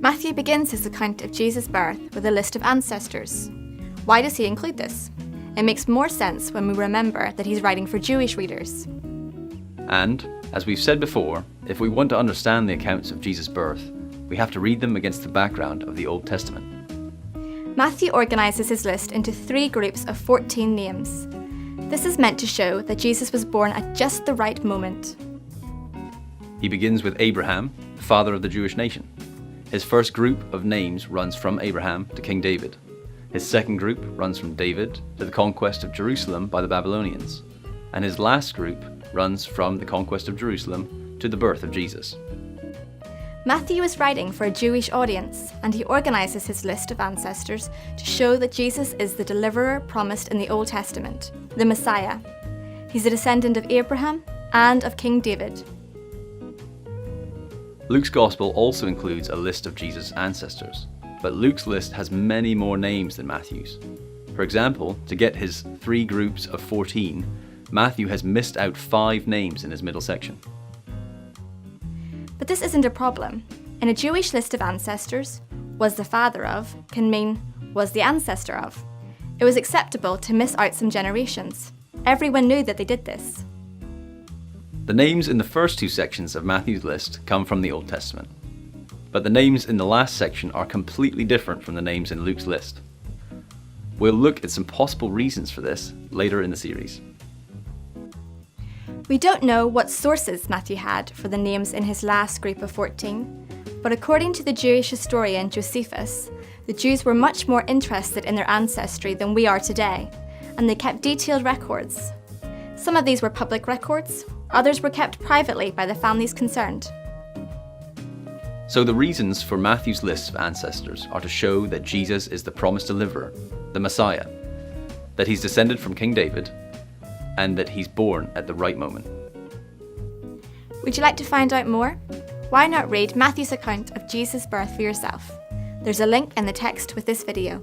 Matthew begins his account of Jesus' birth with a list of ancestors. Why does he include this? It makes more sense when we remember that he's writing for Jewish readers. And, as we've said before, if we want to understand the accounts of Jesus' birth, we have to read them against the background of the Old Testament. Matthew organises his list into 3 groups of 14 names. This is meant to show that Jesus was born at just the right moment. He begins with Abraham, the father of the Jewish nation. His first group of names runs from Abraham to King David. His second group runs from David to the conquest of Jerusalem by the Babylonians. And his last group runs from the conquest of Jerusalem to the birth of Jesus. Matthew is writing for a Jewish audience, and he organises his list of ancestors to show that Jesus is the deliverer promised in the Old Testament, the Messiah. He's a descendant of Abraham and of King David. Luke's Gospel also includes a list of Jesus' ancestors, but Luke's list has many more names than Matthew's. For example, to get his 3 groups of 14, Matthew has missed out 5 names in his middle section. But this isn't a problem. In a Jewish list of ancestors, was the father of can mean was the ancestor of. It was acceptable to miss out some generations. Everyone knew that they did this. The names in the first 2 sections of Matthew's list come from the Old Testament, but the names in the last section are completely different from the names in Luke's list. We'll look at some possible reasons for this later in the series. We don't know what sources Matthew had for the names in his last group of 14, but according to the Jewish historian Josephus, the Jews were much more interested in their ancestry than we are today, and they kept detailed records. Some of these were public records, others were kept privately by the families concerned. So the reasons for Matthew's list of ancestors are to show that Jesus is the promised deliverer, the Messiah, that he's descended from King David, and that he's born at the right moment. Would you like to find out more? Why not read Matthew's account of Jesus' birth for yourself? There's a link in the text with this video.